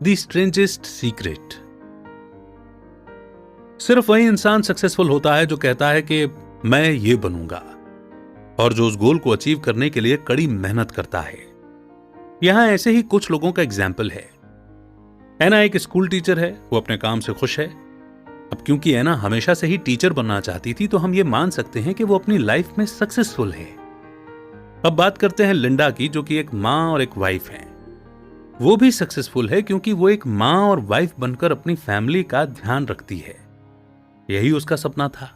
The strangest secret. सिर्फ वही इंसान सक्सेसफुल होता है जो कहता है कि मैं ये बनूंगा, और जो उस गोल को अचीव करने के लिए कड़ी मेहनत करता है। यहां ऐसे ही कुछ लोगों का एग्जाम्पल है। एना एक स्कूल टीचर है, वो अपने काम से खुश है। अब क्योंकि एना हमेशा से ही टीचर बनना चाहती थी, तो हम ये मान सकते हैं कि वो अपनी लाइफ में सक्सेसफुल है। अब बात करते हैं लिंडा की, जो कि एक मां और एक वाइफ है। वो भी सक्सेसफुल है क्योंकि वो एक मां और वाइफ बनकर अपनी फैमिली का ध्यान रखती है। यही उसका सपना था।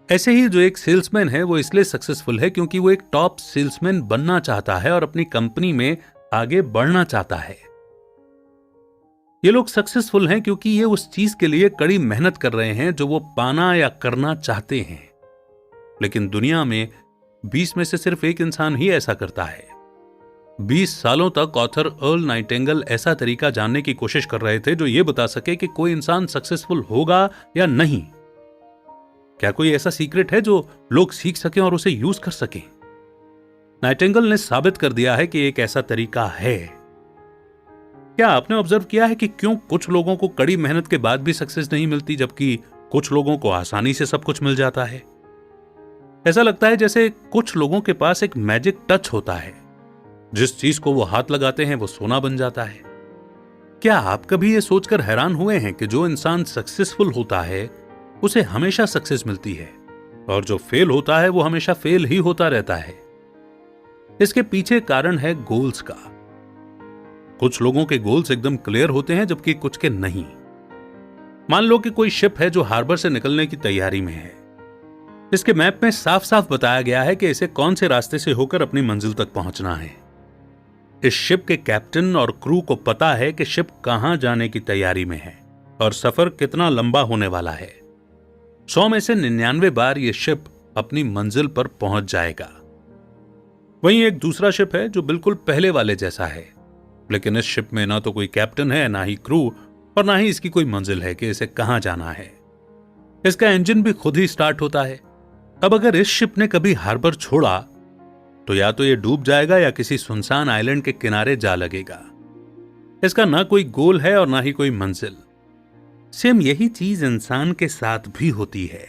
ऐसे ही जो एक सेल्समैन है, वो इसलिए सक्सेसफुल है क्योंकि वो एक टॉप सेल्समैन बनना चाहता है और अपनी कंपनी में आगे बढ़ना चाहता है। ये लोग सक्सेसफुल हैं क्योंकि ये उस चीज के लिए कड़ी मेहनत कर रहे हैं जो वो पाना या करना चाहते हैं। लेकिन दुनिया में 20 में से सिर्फ एक इंसान ही ऐसा करता है। 20 सालों तक ऑथर अर्ल नाइटिंगेल ऐसा तरीका जानने की कोशिश कर रहे थे जो ये बता सके कि कोई इंसान सक्सेसफुल होगा या नहीं। क्या कोई ऐसा सीक्रेट है जो लोग सीख सकें और उसे यूज कर सकें? नाइटिंगेल ने साबित कर दिया है कि एक ऐसा तरीका है। क्या आपने ऑब्जर्व किया है कि क्यों कुछ लोगों को कड़ी मेहनत के बाद भी सक्सेस नहीं मिलती, जबकि कुछ लोगों को आसानी से सब कुछ मिल जाता है? ऐसा लगता है जैसे कुछ लोगों के पास एक मैजिक टच होता है। जिस चीज को वो हाथ लगाते हैं वो सोना बन जाता है। क्या आप कभी ये सोचकर हैरान हुए हैं कि जो इंसान सक्सेसफुल होता है उसे हमेशा सक्सेस मिलती है, और जो फेल होता है वो हमेशा फेल ही होता रहता है? इसके पीछे कारण है गोल्स का। कुछ लोगों के गोल्स एकदम क्लियर होते हैं, जबकि कुछ के नहीं। मान लो कि कोई शिप है जो हार्बर से निकलने की तैयारी में है। इसके मैप में साफ साफ बताया गया है कि इसे कौन से रास्ते से होकर अपनी मंजिल तक पहुंचना है। इस शिप के कैप्टन और क्रू को पता है कि शिप कहां जाने की तैयारी में है और सफर कितना लंबा होने वाला है। 100 में से 99 बार यह शिप अपनी मंजिल पर पहुंच जाएगा। वहीं एक दूसरा शिप है जो बिल्कुल पहले वाले जैसा है, लेकिन इस शिप में ना तो कोई कैप्टन है, ना ही क्रू, और ना ही इसकी कोई मंजिल है कि इसे कहां जाना है। इसका इंजन भी खुद ही स्टार्ट होता है। अब अगर इस शिप ने कभी हार्बर छोड़ा तो या तो ये डूब जाएगा या किसी सुनसान आइलैंड के किनारे जा लगेगा। इसका ना कोई गोल है और ना ही कोई मंजिल। सेम यही चीज इंसान के साथ भी होती है।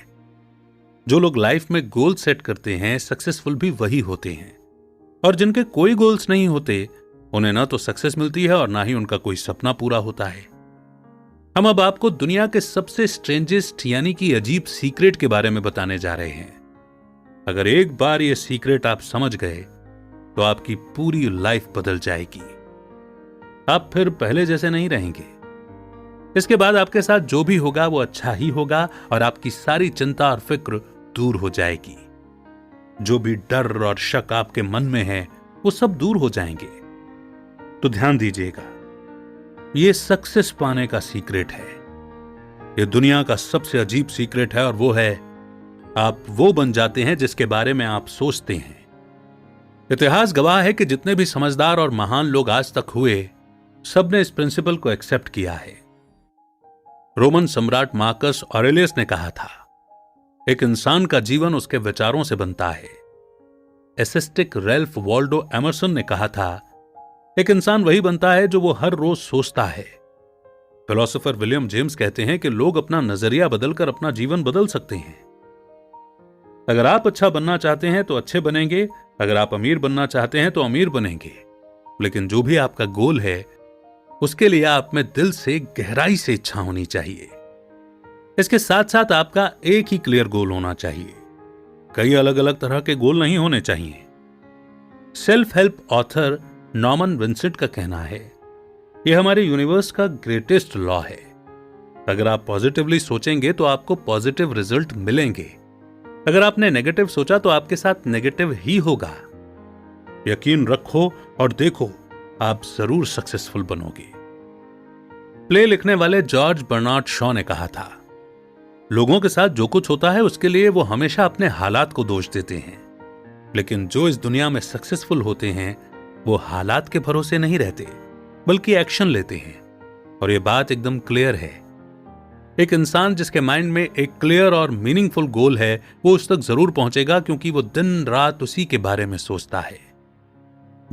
जो लोग लाइफ में गोल सेट करते हैं सक्सेसफुल भी वही होते हैं, और जिनके कोई गोल्स नहीं होते उन्हें ना तो सक्सेस मिलती है और ना ही उनका कोई सपना पूरा होता है। हम अब आपको दुनिया के सबसे स्ट्रेंजेस्ट यानी कि अजीब सीक्रेट के बारे में बताने जा रहे हैं। अगर एक बार यह सीक्रेट आप समझ गए तो आपकी पूरी लाइफ बदल जाएगी। आप फिर पहले जैसे नहीं रहेंगे। इसके बाद आपके साथ जो भी होगा वो अच्छा ही होगा और आपकी सारी चिंता और फिक्र दूर हो जाएगी। जो भी डर और शक आपके मन में है वो सब दूर हो जाएंगे। तो ध्यान दीजिएगा, ये सक्सेस पाने का सीक्रेट है। ये दुनिया का सबसे अजीब सीक्रेट है, और वो है आप वो बन जाते हैं जिसके बारे में आप सोचते हैं। इतिहास गवाह है कि जितने भी समझदार और महान लोग आज तक हुए, सबने इस प्रिंसिपल को एक्सेप्ट किया है। रोमन सम्राट मार्कस ऑरेलियस ने कहा था, एक इंसान का जीवन उसके विचारों से बनता है। एसेस्टिक रेल्फ वॉल्डो एमरसन ने कहा था, एक इंसान वही बनता है जो वो हर रोज सोचता है। फिलोसोफर विलियम जेम्स कहते हैं कि लोग अपना नजरिया बदलकर अपना जीवन बदल सकते हैं। अगर आप अच्छा बनना चाहते हैं तो अच्छे बनेंगे, अगर आप अमीर बनना चाहते हैं तो अमीर बनेंगे। लेकिन जो भी आपका गोल है उसके लिए आप में दिल से गहराई से इच्छा होनी चाहिए। इसके साथ साथ आपका एक ही क्लियर गोल होना चाहिए। कई अलग अलग तरह के गोल नहीं होने चाहिए। Self help author Norman Vincent का कहना है, यह हमारे यूनिवर्स का ग्रेटेस्ट लॉ है। अगर आप पॉजिटिवली सोचेंगे तो आपको पॉजिटिव रिजल्ट मिलेंगे। अगर आपने नेगेटिव सोचा तो आपके साथ नेगेटिव ही होगा। यकीन रखो और देखो, आप जरूर सक्सेसफुल बनोगे। प्ले लिखने वाले जॉर्ज बर्नार्ड शॉ ने कहा था, लोगों के साथ जो कुछ होता है उसके लिए वो हमेशा अपने हालात को दोष देते हैं, लेकिन जो इस दुनिया में सक्सेसफुल होते हैं वो हालात के भरोसे नहीं रहते बल्कि एक्शन लेते हैं। और ये बात एकदम क्लियर है। एक इंसान जिसके माइंड में एक क्लियर और मीनिंगफुल गोल है वो उस तक जरूर पहुंचेगा, क्योंकि वो दिन रात उसी के बारे में सोचता है।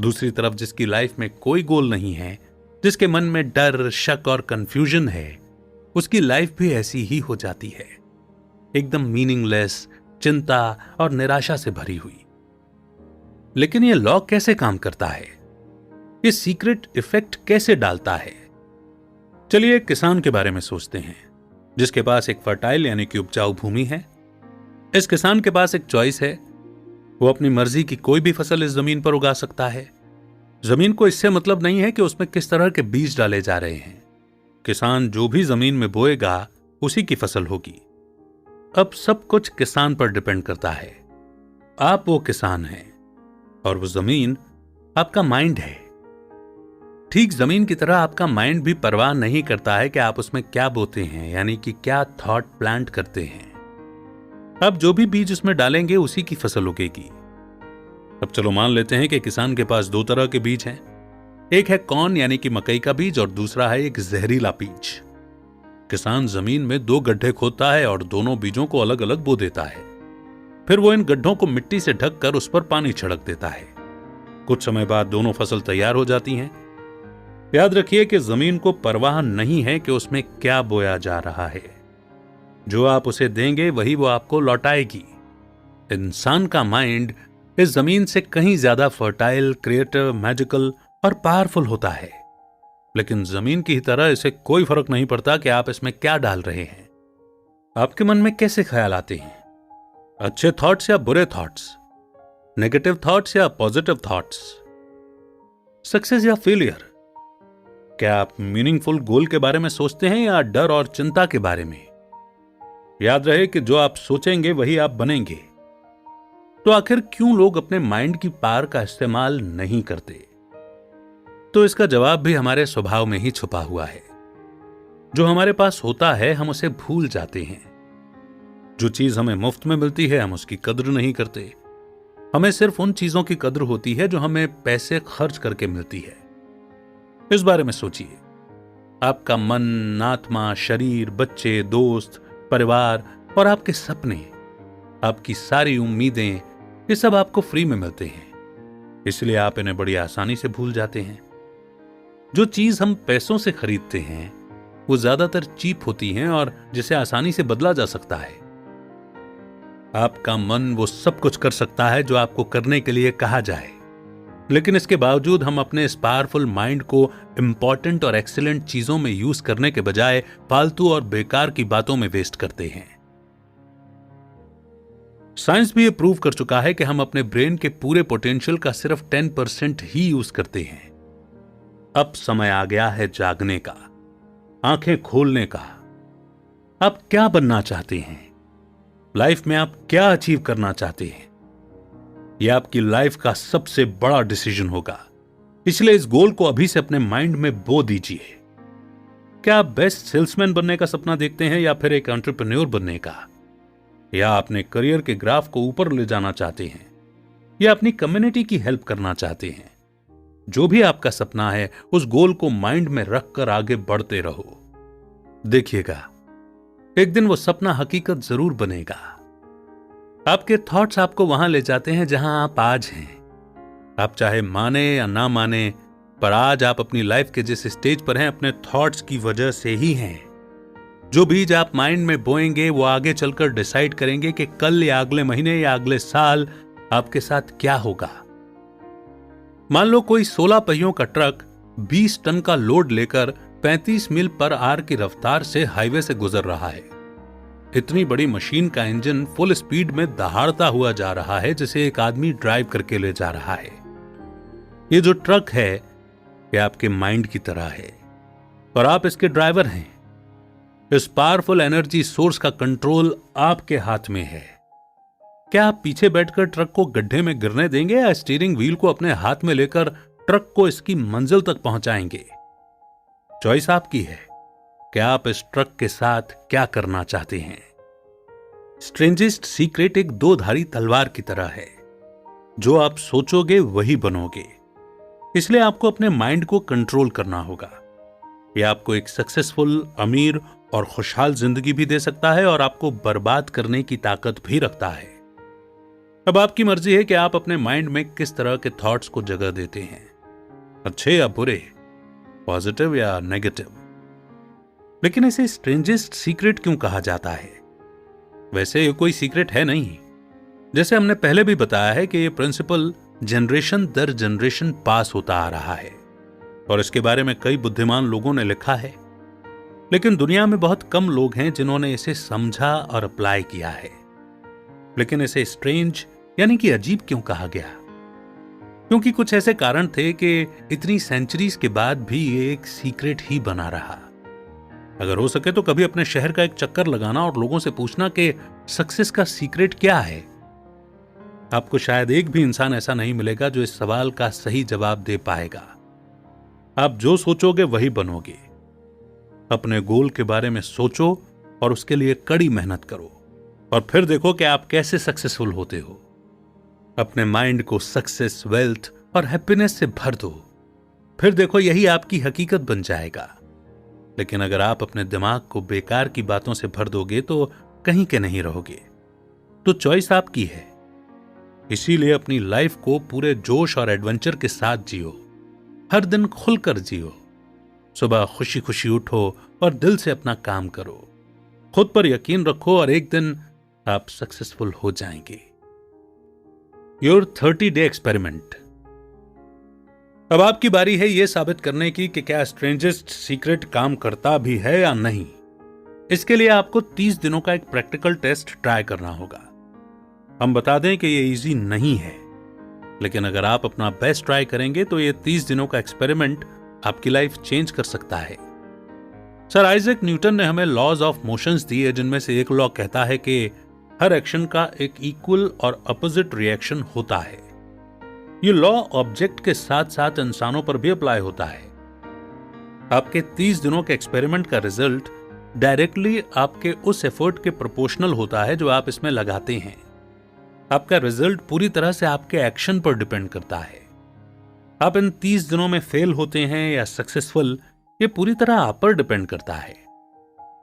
दूसरी तरफ जिसकी लाइफ में कोई गोल नहीं है जिसके मन में डर, शक और कंफ्यूजन है, उसकी लाइफ भी ऐसी ही हो जाती है, एकदम मीनिंगलेस, चिंता और निराशा से भरी हुई। लेकिन यह लॉ कैसे काम करता है? ये सीक्रेट इफेक्ट कैसे डालता है? चलिए एक किसान के बारे में सोचते हैं, जिसके पास एक फर्टाइल यानी कि उपजाऊ भूमि है। इस किसान के पास एक चॉइस है, वो अपनी मर्जी की कोई भी फसल इस जमीन पर उगा सकता है। जमीन को इससे मतलब नहीं है कि उसमें किस तरह के बीज डाले जा रहे हैं। किसान जो भी जमीन में बोएगा उसी की फसल होगी। अब सब कुछ किसान पर डिपेंड करता है। आप वो किसान हैं और वो जमीन आपका माइंड है। ठीक जमीन की तरह आपका माइंड भी परवाह नहीं करता है कि आप उसमें क्या बोते हैं, यानी कि क्या थॉट प्लांट करते हैं। आप जो भी बीज उसमें डालेंगे उसी की फसल उगेगी। अब चलो मान लेते हैं कि किसान के पास दो तरह के बीज हैं। एक है कॉर्न यानी कि मकई का बीज और दूसरा है एक जहरीला बीज। किसान जमीन में दो गड्ढे खोदता है और दोनों बीजों को अलग अलग बो देता है। फिर वो इन गड्ढों को मिट्टी से ढककर उस पर पानी छिड़क देता है। कुछ समय बाद दोनों फसल तैयार हो जाती हैं। याद रखिए कि जमीन को परवाह नहीं है कि उसमें क्या बोया जा रहा है। जो आप उसे देंगे वही वो आपको लौटाएगी। इंसान का माइंड इस जमीन से कहीं ज्यादा फर्टाइल, क्रिएटिव, मैजिकल और पावरफुल होता है। लेकिन जमीन की तरह इसे कोई फर्क नहीं पड़ता कि आप इसमें क्या डाल रहे हैं। आपके मन में कैसे ख्याल आते हैं? अच्छे थॉट्स या बुरे थॉट्स? नेगेटिव थॉट्स या पॉजिटिव थॉट्स? सक्सेस या फेलियर? क्या आप मीनिंगफुल गोल के बारे में सोचते हैं या डर और चिंता के बारे में? याद रहे कि जो आप सोचेंगे वही आप बनेंगे। तो आखिर क्यों लोग अपने माइंड की पावर का इस्तेमाल नहीं करते? तो इसका जवाब भी हमारे स्वभाव में ही छुपा हुआ है। जो हमारे पास होता है हम उसे भूल जाते हैं। जो चीज हमें मुफ्त में मिलती है हम उसकी कद्र नहीं करते। हमें सिर्फ उन चीजों की कद्र होती है जो हमें पैसे खर्च करके मिलती है। इस बारे में सोचिए। आपका मन, आत्मा, शरीर, बच्चे, दोस्त, परिवार और आपके सपने, आपकी सारी उम्मीदें, ये सब आपको फ्री में मिलते हैं। इसलिए आप इन्हें बड़ी आसानी से भूल जाते हैं। जो चीज हम पैसों से खरीदते हैं वो ज्यादातर चीप होती हैं और जिसे आसानी से बदला जा सकता है। आपका मन वो सब कुछ कर सकता है जो आपको करने के लिए कहा जाए, लेकिन इसके बावजूद हम अपने इस पावरफुल माइंड को इंपॉर्टेंट और एक्सीलेंट चीजों में यूज करने के बजाय फालतू और बेकार की बातों में वेस्ट करते हैं। साइंस भी ये प्रूव कर चुका है कि हम अपने ब्रेन के पूरे पोटेंशियल का सिर्फ 10% ही यूज करते हैं। अब समय आ गया है जागने का, आंखें खोलने का। आप क्या बनना चाहते हैं? लाइफ में आप क्या अचीव करना चाहते हैं? यह आपकी लाइफ का सबसे बड़ा डिसीजन होगा। इसलिए इस गोल को अभी से अपने माइंड में बो दीजिए। क्या आप बेस्ट सेल्समैन बनने का सपना देखते हैं या फिर एक एंटरप्रेन्योर बनने का? या अपने करियर के ग्राफ को ऊपर ले जाना चाहते हैं या अपनी कम्युनिटी की हेल्प करना चाहते हैं? जो भी आपका सपना है उस गोल को माइंड में रखकर आगे बढ़ते रहो। देखिएगा एक दिन वो सपना हकीकत जरूर बनेगा। आपके थॉट्स आपको वहां ले जाते हैं जहां आप आज हैं। आप चाहे माने या ना माने, पर आज आप अपनी लाइफ के जिस स्टेज पर हैं अपने थॉट्स की वजह से ही हैं। जो बीज आप माइंड में बोएंगे वो आगे चलकर डिसाइड करेंगे कि कल या अगले महीने या अगले साल आपके साथ क्या होगा। मान लो कोई 16 पहियों का ट्रक 20 टन का लोड लेकर 35 मील पर आवर की रफ्तार से हाईवे से गुजर रहा है। इतनी बड़ी मशीन का इंजन फुल स्पीड में दहाड़ता हुआ जा रहा है जिसे एक आदमी ड्राइव करके ले जा रहा है। ये जो ट्रक है ये आपके माइंड की तरह है और आप इसके ड्राइवर हैं। इस पावरफुल एनर्जी सोर्स का कंट्रोल आपके हाथ में है। क्या आप पीछे बैठकर ट्रक को गड्ढे में गिरने देंगे या स्टीयरिंग व्हील को अपने हाथ में लेकर ट्रक को इसकी मंजिल तक पहुंचाएंगे? चॉइस आपकी है कि आप इस ट्रक के साथ क्या करना चाहते हैं। स्ट्रेंजेस्ट सीक्रेट एक दो धारी तलवार की तरह है। जो आप सोचोगे वही बनोगे। इसलिए आपको अपने माइंड को कंट्रोल करना होगा। यह आपको एक सक्सेसफुल, अमीर और खुशहाल जिंदगी भी दे सकता है और आपको बर्बाद करने की ताकत भी रखता है। अब आपकी मर्जी है कि आप अपने माइंड में किस तरह के थॉट्स को जगह देते हैं, अच्छे या बुरे। पॉजिटिव या नेगेटिव। लेकिन इसे स्ट्रेंजेस्ट सीक्रेट क्यों कहा जाता है? वैसे ये कोई सीक्रेट है नहीं। जैसे हमने पहले भी बताया है कि ये प्रिंसिपल जनरेशन दर जनरेशन पास होता आ रहा है और इसके बारे में कई बुद्धिमान लोगों ने लिखा है, लेकिन दुनिया में बहुत कम लोग हैं जिन्होंने इसे समझा और अप्लाई किया है। लेकिन इसे स्ट्रेंज यानी कि अजीब क्यों कहा गया? क्योंकि कुछ ऐसे कारण थे कि इतनी सेंचुरीज के बाद भी ये एक सीक्रेट ही बना रहा। अगर हो सके तो कभी अपने शहर का एक चक्कर लगाना और लोगों से पूछना कि सक्सेस का सीक्रेट क्या है। आपको शायद एक भी इंसान ऐसा नहीं मिलेगा जो इस सवाल का सही जवाब दे पाएगा। आप जो सोचोगे वही बनोगे। अपने गोल के बारे में सोचो और उसके लिए कड़ी मेहनत करो और फिर देखो कि आप कैसे सक्सेसफुल होते हो। अपने माइंड को सक्सेस, वेल्थ और हैप्पीनेस से भर दो, फिर देखो यही आपकी हकीकत बन जाएगा। लेकिन अगर आप अपने दिमाग को बेकार की बातों से भर दोगे तो कहीं के नहीं रहोगे। तो चॉइस आपकी है। इसीलिए अपनी लाइफ को पूरे जोश और एडवेंचर के साथ जियो। हर दिन खुलकर जियो। सुबह खुशी खुशी उठो और दिल से अपना काम करो। खुद पर यकीन रखो और एक दिन आप सक्सेसफुल हो जाएंगे। Your 30 day experiment. अब आपकी बारी है यह साबित करने की कि क्या स्ट्रेंजेस्ट सीक्रेट काम करता भी है या नहीं। इसके लिए आपको 30 दिनों का एक प्रैक्टिकल टेस्ट ट्राई करना होगा। हम बता दें कि यह इजी नहीं है, लेकिन अगर आप अपना बेस्ट ट्राई करेंगे तो यह 30 दिनों का एक्सपेरिमेंट आपकी लाइफ चेंज कर सकता है। सर आइजैक न्यूटन ने हमें लॉज ऑफ मोशंस दिए, जिनमें से एक लॉ कहता है कि हर एक्शन का एक इक्वल और अपोजिट रिएक्शन होता है। ये लॉ ऑब्जेक्ट के साथ साथ इंसानों पर भी अप्लाई होता है। आपके 30 दिनों के एक्सपेरिमेंट का रिजल्ट डायरेक्टली आपके उस एफर्ट के प्रोपोर्शनल होता है जो आप इसमें लगाते हैं। आपका रिजल्ट पूरी तरह से आपके एक्शन पर डिपेंड करता है। आप इन 30 दिनों में फेल होते हैं या सक्सेसफुल, ये पूरी तरह आप पर डिपेंड करता है।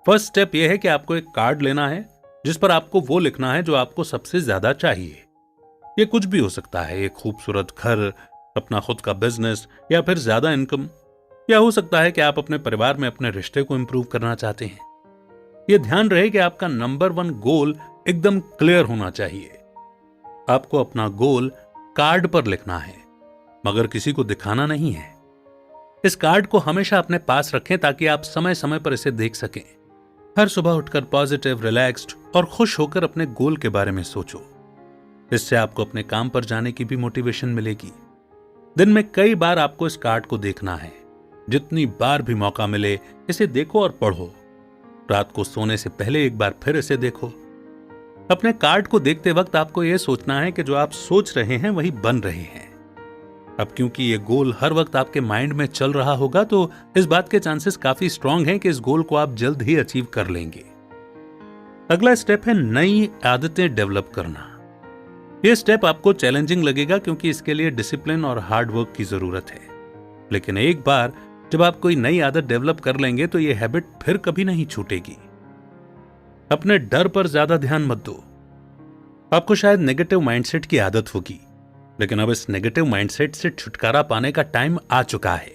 फर्स्ट स्टेप यह है कि आपको एक कार्ड लेना है जिस पर आपको वो लिखना है जो आपको सबसे ज्यादा चाहिए। ये कुछ भी हो सकता है, एक खूबसूरत घर, अपना खुद का बिजनेस या फिर ज्यादा इनकम, या हो सकता है कि आप अपने परिवार में अपने रिश्ते को इंप्रूव करना चाहते हैं। यह ध्यान रहे कि आपका नंबर 1 गोल एकदम क्लियर होना चाहिए। आपको अपना गोल कार्ड पर लिखना है, मगर किसी को दिखाना नहीं है। इस कार्ड को हमेशा अपने पास रखें ताकि आप समय समय पर इसे देख सकें। हर सुबह उठकर पॉजिटिव, रिलैक्स्ड और खुश होकर अपने गोल के बारे में सोचो। इससे आपको अपने काम पर जाने की भी मोटिवेशन मिलेगी। दिन में कई बार आपको इस कार्ड को देखना है। जितनी बार भी मौका मिले इसे देखो और पढ़ो। रात को सोने से पहले एक बार फिर इसे देखो। अपने कार्ड को देखते वक्त आपको यह सोचना है कि जो आप सोच रहे हैं वही बन रहे हैं। अब क्योंकि ये गोल हर वक्त आपके माइंड में चल रहा होगा, तो इस बात के चांसेस काफी स्ट्रांग हैं कि इस गोल को आप जल्द ही अचीव कर लेंगे। अगला स्टेप है नई आदतें डेवलप करना। यह स्टेप आपको चैलेंजिंग लगेगा क्योंकि इसके लिए डिसिप्लिन और हार्ड वर्क की जरूरत है। लेकिन एक बार जब आप कोई नई आदत डेवलप कर लेंगे तो यह हैबिट फिर कभी नहीं छूटेगी। अपने डर पर ज्यादा ध्यान मत दो। आपको शायद नेगेटिव माइंडसेट की आदत होगी, लेकिन अब इस नेगेटिव माइंडसेट से छुटकारा पाने का टाइम आ चुका है।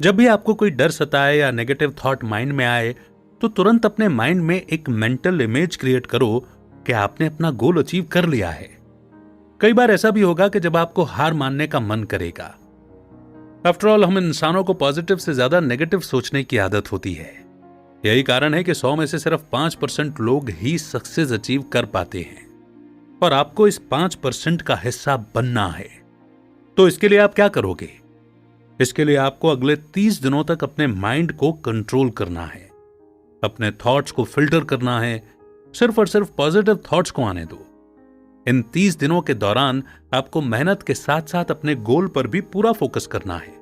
जब भी आपको कोई डर सताए या नेगेटिव थॉट माइंड में आए तो तुरंत अपने माइंड में एक मेंटल इमेज क्रिएट करो कि आपने अपना गोल अचीव कर लिया है। कई बार ऐसा भी होगा कि जब आपको हार मानने का मन करेगा। आफ्टर ऑल हम इंसानों को पॉजिटिव से ज्यादा नेगेटिव सोचने की आदत होती है। यही कारण है कि 100 में से सिर्फ 5% लोग ही सक्सेस अचीव कर पाते हैं और आपको इस 5% का हिस्सा बनना है। तो इसके लिए आप क्या करोगे? इसके लिए आपको अगले 30 दिनों तक अपने माइंड को कंट्रोल करना है, अपने थॉट्स को फिल्टर करना है, सिर्फ और सिर्फ पॉजिटिव थॉट्स को आने दो। इन 30 दिनों के दौरान आपको मेहनत के साथ साथ अपने गोल पर भी पूरा फोकस करना है।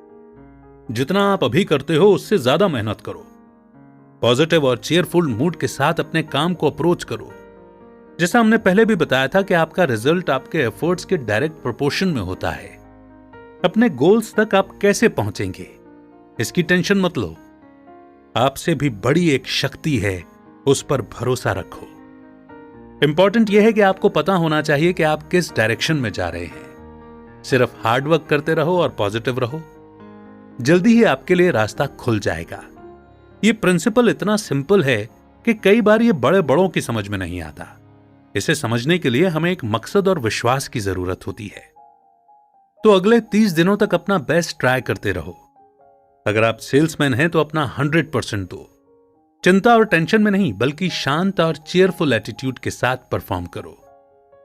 जितना आप अभी करते हो उससे ज्यादा मेहनत करो। पॉजिटिव और चीयरफुल मूड के साथ अपने काम को अप्रोच करो। जैसा हमने पहले भी बताया था कि आपका रिजल्ट आपके एफर्ट्स के डायरेक्ट प्रोपोर्शन में होता है। अपने गोल्स तक आप कैसे पहुंचेंगे इसकी टेंशन मत लो। आपसे भी बड़ी एक शक्ति है, उस पर भरोसा रखो। इंपॉर्टेंट यह है कि आपको पता होना चाहिए कि आप किस डायरेक्शन में जा रहे हैं। सिर्फ हार्ड वर्क करते रहो और पॉजिटिव रहो। जल्दी ही आपके लिए रास्ता खुल जाएगा। ये प्रिंसिपल इतना सिंपल है कि कई बार ये बड़े बड़ों की समझ में नहीं आता। इसे समझने के लिए हमें एक मकसद और विश्वास की जरूरत होती है। तो अगले 30 दिनों तक अपना बेस्ट ट्राई करते रहो। अगर आप सेल्समैन हैं तो अपना 100% दो। चिंता और टेंशन में नहीं, बल्कि शांत और चेयरफुल एटीट्यूड के साथ परफॉर्म करो।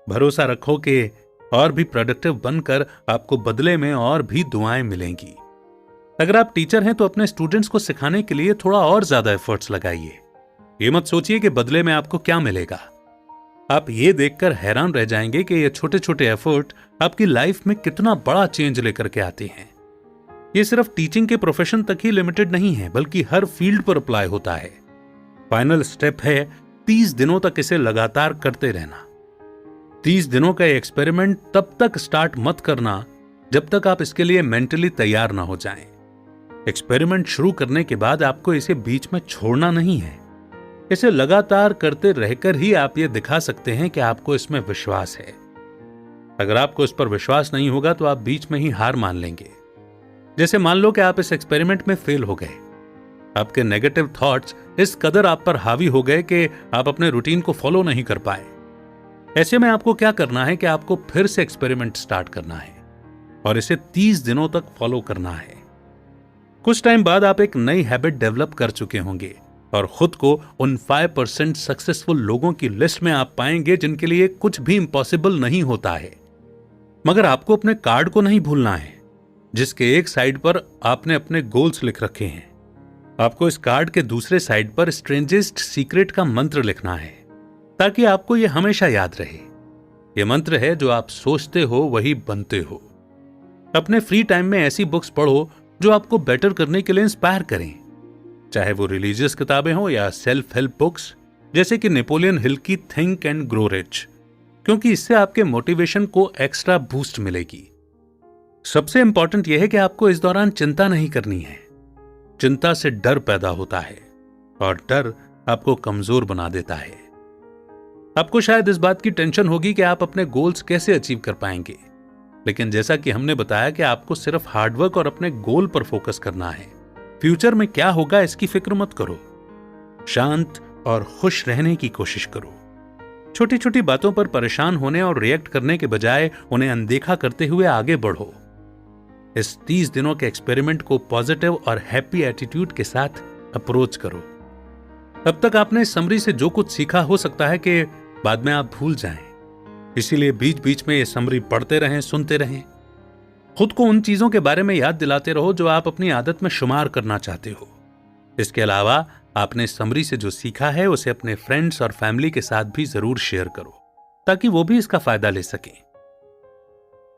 भरोसा रखो कि और भी प्रोडक्टिव बनकर आपको बदले में और भी दुआएं मिलेंगी। अगर आप टीचर हैं तो अपने स्टूडेंट्स को सिखाने के लिए थोड़ा और ज्यादा एफर्ट्स लगाइए। ये मत सोचिए कि बदले में आपको क्या मिलेगा। आप ये देखकर हैरान रह जाएंगे कि ये छोटे छोटे एफर्ट आपकी लाइफ में कितना बड़ा चेंज लेकर के आते हैं। ये सिर्फ टीचिंग के प्रोफेशन तक ही लिमिटेड नहीं है, बल्कि हर फील्ड पर अप्लाई होता है। फाइनल स्टेप है 30 दिनों तक इसे लगातार करते रहना। 30 दिनों का एक्सपेरिमेंट तब तक स्टार्ट मत करना जब तक आप इसके लिए मेंटली तैयार ना हो जाएं। एक्सपेरिमेंट शुरू करने के बाद आपको इसे बीच में छोड़ना नहीं है। इसे लगातार करते रहकर ही आप ये दिखा सकते हैं कि आपको इसमें विश्वास है। अगर आपको इस पर विश्वास नहीं होगा तो आप बीच में ही हार मान लेंगे। जैसे मान लो कि आप इस एक्सपेरिमेंट में फेल हो गए। आपके नेगेटिव थॉट्स इस कदर आप पर हावी हो गए कि आप अपने रूटीन को फॉलो नहीं कर पाए। ऐसे में आपको क्या करना है कि आपको फिर से एक्सपेरिमेंट स्टार्ट करना है और इसे 30 दिनों तक फॉलो करना है। कुछ टाइम बाद आप एक नई हैबिट डेवलप कर चुके होंगे और खुद को उन 5% सक्सेसफुल लोगों की लिस्ट में आप पाएंगे जिनके लिए कुछ भी इम्पॉसिबल नहीं होता है। मगर आपको अपने कार्ड को नहीं भूलना है, जिसके एक साइड पर आपने अपने गोल्स लिख रखे हैं। आपको इस कार्ड के दूसरे साइड पर स्ट्रेंजेस्ट सीक्रेट का मंत्र लिखना है, ताकि आपको यह हमेशा याद रहे। यह मंत्र है, जो आप सोचते हो वही बनते हो। अपने फ्री टाइम में ऐसी बुक्स पढ़ो जो आपको बेटर करने के लिए इंस्पायर करें, चाहे वो रिलीजियस किताबें हो या सेल्फ हेल्प बुक्स, जैसे कि नेपोलियन हिल की थिंक एंड ग्रो रिच, क्योंकि इससे आपके मोटिवेशन को एक्स्ट्रा बूस्ट मिलेगी। सबसे इंपॉर्टेंट यह है कि आपको इस दौरान चिंता नहीं करनी है। चिंता से डर पैदा होता है और डर आपको कमजोर बना देता है। आपको शायद इस बात की टेंशन होगी कि आप अपने गोल्स कैसे अचीव कर पाएंगे, लेकिन जैसा कि हमने बताया कि आपको सिर्फ हार्डवर्क और अपने गोल पर फोकस करना है। फ्यूचर में क्या होगा इसकी फिक्र मत करो। शांत और खुश रहने की कोशिश करो। छोटी छोटी बातों पर परेशान होने और रिएक्ट करने के बजाय उन्हें अनदेखा करते हुए आगे बढ़ो। इस 30 दिनों के एक्सपेरिमेंट को पॉजिटिव और हैप्पी एटीट्यूड के साथ अप्रोच करो। अब तक आपने इस समरी से जो कुछ सीखा हो सकता है कि बाद में आप भूल जाएं। इसीलिए बीच बीच में ये समरी पढ़ते रहें, सुनते रहें। खुद को उन चीजों के बारे में याद दिलाते रहो जो आप अपनी आदत में शुमार करना चाहते हो। इसके अलावा आपने इस समरी से जो सीखा है उसे अपने फ्रेंड्स और फैमिली के साथ भी जरूर शेयर करो, ताकि वो भी इसका फायदा ले सकें।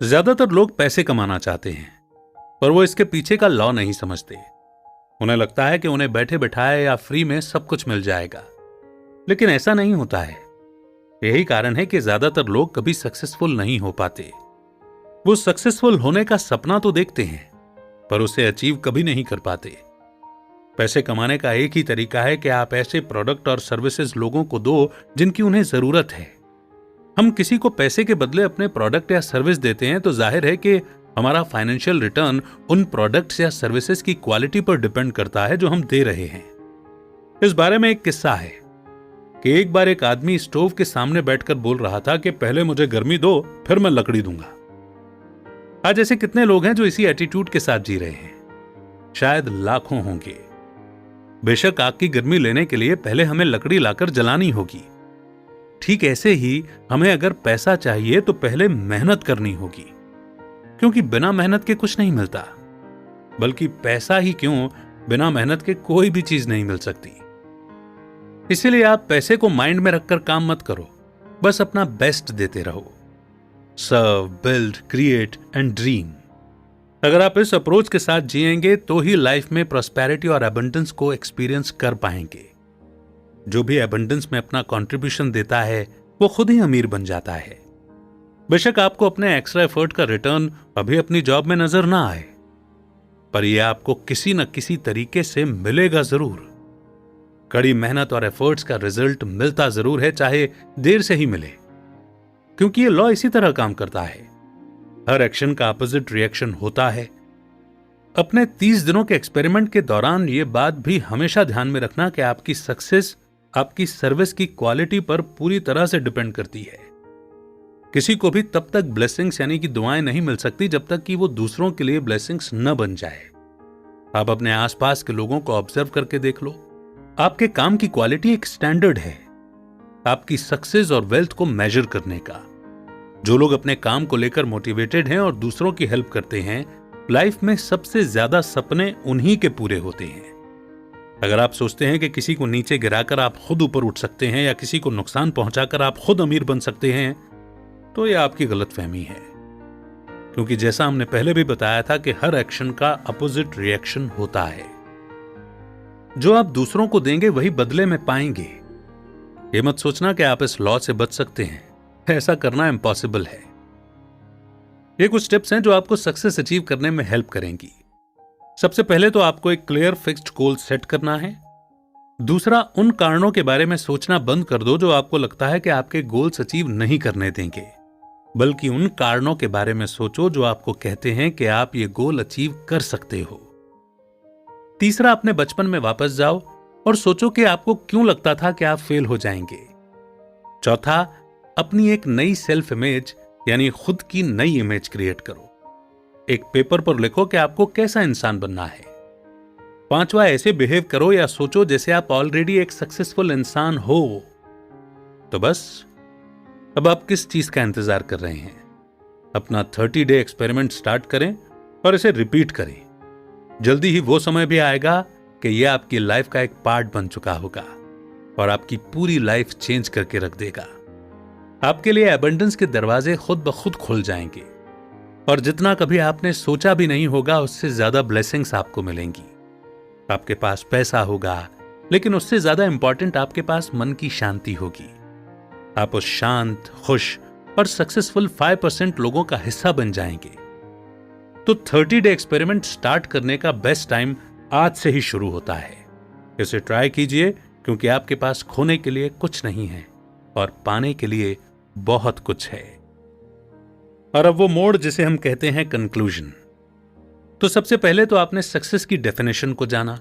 ज्यादातर लोग पैसे कमाना चाहते हैं, पर वो इसके पीछे का लॉ नहीं समझते। उन्हें लगता है कि उन्हें बैठे बिठाए या फ्री में सब कुछ मिल जाएगा, लेकिन ऐसा नहीं होता है। यही कारण है कि ज्यादातर लोग कभी सक्सेसफुल नहीं हो पाते। वो सक्सेसफुल होने का सपना तो देखते हैं, पर उसे अचीव कभी नहीं कर पाते। पैसे कमाने का एक ही तरीका है कि आप ऐसे प्रोडक्ट और सर्विसेज लोगों को दो जिनकी उन्हें जरूरत है। हम किसी को पैसे के बदले अपने प्रोडक्ट या सर्विस देते हैं तो जाहिर है कि हमारा फाइनेंशियल रिटर्न उन प्रोडक्ट्स या सर्विसेज की क्वालिटी पर डिपेंड करता है जो हम दे रहे हैं। इस बारे में एक किस्सा है कि एक बार एक आदमी स्टोव के सामने बैठकर बोल रहा था कि पहले मुझे गर्मी दो, फिर मैं लकड़ी दूंगा। आज ऐसे कितने लोग हैं जो इसी एटीट्यूड के साथ जी रहे हैं? शायद लाखों होंगे। बेशक आग की गर्मी लेने के लिए पहले हमें लकड़ी लाकर जलानी होगी। ठीक ऐसे ही हमें अगर पैसा चाहिए तो पहले मेहनत करनी होगी, क्योंकि बिना मेहनत के कुछ नहीं मिलता। बल्कि पैसा ही क्यों, बिना मेहनत के कोई भी चीज नहीं मिल सकती। इसीलिए आप पैसे को माइंड में रखकर काम मत करो, बस अपना बेस्ट देते रहो। सर्व, बिल्ड, क्रिएट एंड ड्रीम। अगर आप इस अप्रोच के साथ जिएंगे तो ही लाइफ में प्रॉस्पेरिटी और एबंडेंस को एक्सपीरियंस कर पाएंगे। जो भी एबंडेंस में अपना कंट्रीब्यूशन देता है वो खुद ही अमीर बन जाता है। बेशक आपको अपने एक्स्ट्रा एफर्ट का रिटर्न अभी अपनी जॉब में नजर ना आए, पर यह आपको किसी न किसी तरीके से मिलेगा जरूर। कड़ी मेहनत और एफर्ट्स का रिजल्ट मिलता जरूर है, चाहे देर से ही मिले, क्योंकि ये लॉ इसी तरह काम करता है। हर एक्शन का अपोजिट रिएक्शन होता है। अपने 30 दिनों के एक्सपेरिमेंट के दौरान यह बात भी हमेशा ध्यान में रखना कि आपकी सक्सेस आपकी सर्विस की क्वालिटी पर पूरी तरह से डिपेंड करती है। किसी को भी तब तक ब्लेसिंग्स यानी कि दुआएं नहीं मिल सकती जब तक कि वो दूसरों के लिए ब्लेसिंग्स न बन जाए। आप अपने आसपास के लोगों को ऑब्जर्व करके देख लो। आपके काम की क्वालिटी एक स्टैंडर्ड है आपकी सक्सेस और वेल्थ को मेजर करने का। जो लोग अपने काम को लेकर मोटिवेटेड हैं और दूसरों की हेल्प करते हैं, लाइफ में सबसे ज्यादा सपने उन्हीं के पूरे होते हैं। अगर आप सोचते हैं कि किसी को नीचे गिराकर आप खुद ऊपर उठ सकते हैं या किसी को नुकसान पहुंचाकर आप खुद अमीर बन सकते हैं, तो यह आपकी गलतफहमी है। क्योंकि जैसा हमने पहले भी बताया था कि हर एक्शन का अपोजिट रिएक्शन होता है। जो आप दूसरों को देंगे वही बदले में पाएंगे। यह मत सोचना कि आप इस लॉ से बच सकते हैं, ऐसा करना इम्पॉसिबल है। ये कुछ टिप्स हैं जो आपको सक्सेस अचीव करने में हेल्प करेंगी। सबसे पहले तो आपको एक क्लियर फिक्स्ड गोल सेट करना है। दूसरा, उन कारणों के बारे में सोचना बंद कर दो जो आपको लगता है कि आपके गोल्स अचीव नहीं करने देंगे, बल्कि उन कारणों के बारे में सोचो जो आपको कहते हैं कि आप ये गोल अचीव कर सकते हो। तीसरा, अपने बचपन में वापस जाओ और सोचो कि आपको क्यों लगता था कि आप फेल हो जाएंगे। चौथा, अपनी एक नई सेल्फ इमेज यानी खुद की नई इमेज क्रिएट करो। एक पेपर पर लिखो कि आपको कैसा इंसान बनना है। पांचवा, ऐसे बिहेव करो या सोचो जैसे आप ऑलरेडी एक सक्सेसफुल इंसान हो। तो बस, अब आप किस चीज का इंतजार कर रहे हैं? अपना 30 डे एक्सपेरिमेंट स्टार्ट करें और इसे रिपीट करें। जल्दी ही वो समय भी आएगा कि यह आपकी लाइफ का एक पार्ट बन चुका होगा और आपकी पूरी लाइफ चेंज करके रख देगा। आपके लिए एबंडेंस के दरवाजे खुद ब खुद खुल जाएंगे और जितना कभी आपने सोचा भी नहीं होगा उससे ज्यादा ब्लेसिंग्स आपको मिलेंगी। आपके पास पैसा होगा, लेकिन उससे ज्यादा इंपॉर्टेंट आपके पास मन की शांति होगी। आप उस शांत, खुश और सक्सेसफुल 5% लोगों का हिस्सा बन जाएंगे। तो 30 डे एक्सपेरिमेंट स्टार्ट करने का बेस्ट टाइम आज से ही शुरू होता है। इसे ट्राई कीजिए, क्योंकि आपके पास खोने के लिए कुछ नहीं है और पाने के लिए बहुत कुछ है। और अब वो मोड़ जिसे हम कहते हैं कंक्लूजन। तो सबसे पहले तो आपने सक्सेस की डेफिनेशन को जाना।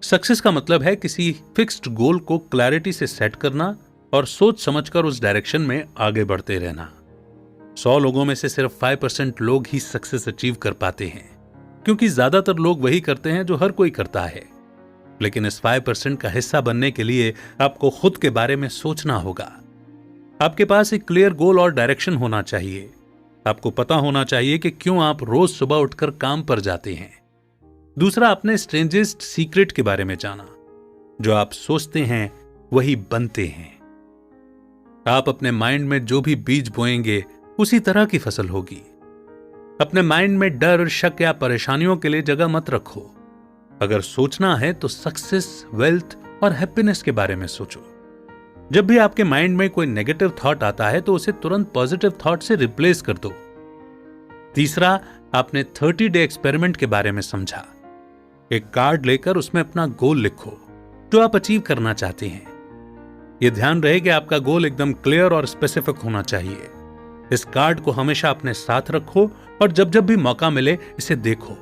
सक्सेस का मतलब है किसी फिक्स्ड गोल को क्लैरिटी से सेट करना और सोच समझकर उस डायरेक्शन में आगे बढ़ते रहना। 100 लोगों में से सिर्फ 5% लोग ही सक्सेस अचीव कर पाते हैं, क्योंकि ज्यादातर लोग वही करते हैं जो हर कोई करता है। लेकिन इस 5% का हिस्सा बनने के लिए आपको खुद के बारे में सोचना होगा। आपके पास एक क्लियर गोल और डायरेक्शन होना चाहिए। आपको पता होना चाहिए कि क्यों आप रोज सुबह उठकर काम पर जाते हैं। दूसरा, अपने स्ट्रेंजेस्ट सीक्रेट के बारे में जाना। जो आप सोचते हैं वही बनते हैं। आप अपने माइंड में जो भी बीज बोएंगे उसी तरह की फसल होगी। अपने माइंड में डर, शक या परेशानियों के लिए जगह मत रखो। अगर सोचना है तो सक्सेस, वेल्थ और हैप्पीनेस के बारे में सोचो। जब भी आपके माइंड में कोई नेगेटिव थॉट आता है तो उसे तुरंत पॉजिटिव थॉट से रिप्लेस कर दो। तीसरा, आपने 30 डे एक्सपेरिमेंट के बारे में समझा। एक कार्ड लेकर उसमें अपना गोल लिखो जो आप अचीव करना चाहते हैं। यह ध्यान रहे कि आपका गोल एकदम क्लियर और स्पेसिफिक होना चाहिए। इस कार्ड को हमेशा अपने साथ रखो और जब जब भी मौका मिले इसे देखो।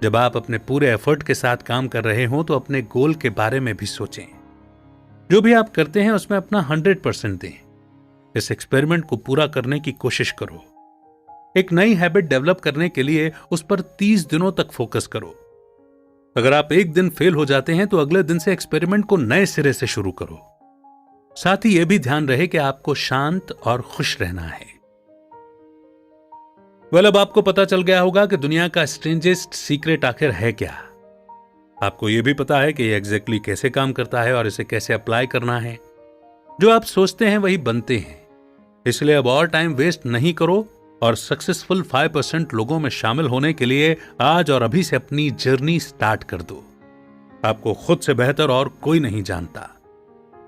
जब आप अपने पूरे एफर्ट के साथ काम कर रहे हो तो अपने गोल के बारे में भी सोचें। जो भी आप करते हैं उसमें अपना 100% दें। इस एक्सपेरिमेंट को पूरा करने की कोशिश करो। एक नई हैबिट डेवलप करने के लिए उस पर 30 दिनों तक फोकस करो। अगर आप एक दिन फेल हो जाते हैं तो अगले दिन से एक्सपेरिमेंट को नए सिरे से शुरू करो। साथ ही यह भी ध्यान रहे कि आपको शांत और खुश रहना है। अब आपको पता चल गया होगा कि दुनिया का स्ट्रेंजेस्ट सीक्रेट आखिर है क्या। आपको यह भी पता है कि यह एग्जैक्टली कैसे काम करता है और इसे कैसे अप्लाई करना है। जो आप सोचते हैं वही बनते हैं। इसलिए अब और टाइम वेस्ट नहीं करो और सक्सेसफुल 5% लोगों में शामिल होने के लिए आज और अभी से अपनी जर्नी स्टार्ट कर दो। आपको खुद से बेहतर और कोई नहीं जानता।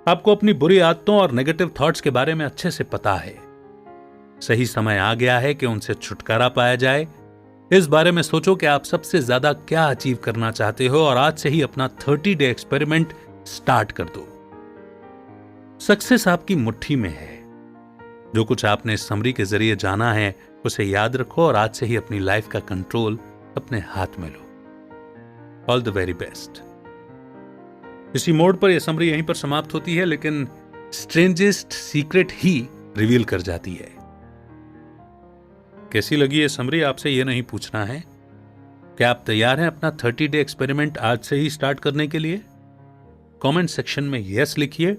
आपको अपनी बुरी आदतों और नेगेटिव थॉट्स के बारे में अच्छे से पता है। सही समय आ गया है कि उनसे छुटकारा पाया जाए। इस बारे में सोचो कि आप सबसे ज्यादा क्या अचीव करना चाहते हो और आज से ही अपना 30 डे एक्सपेरिमेंट स्टार्ट कर दो। सक्सेस आपकी मुट्ठी में है। जो कुछ आपने इस समरी के जरिए जाना है उसे याद रखो और आज से ही अपनी लाइफ का कंट्रोल अपने हाथ में लो। All the very best. इसी मोड पर यह समरी यहीं पर समाप्त होती है, लेकिन स्ट्रेंजेस्ट सीक्रेट ही रिवील कर जाती है। कैसी लगी ये समरी आपसे ये नहीं पूछना है। क्या आप तैयार हैं अपना 30 डे एक्सपेरिमेंट आज से ही स्टार्ट करने के लिए? कमेंट सेक्शन में यस लिखिए,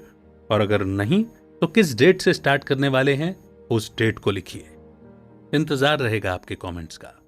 और अगर नहीं तो किस डेट से स्टार्ट करने वाले हैं उस डेट को लिखिए। इंतजार रहेगा आपके कमेंट्स का।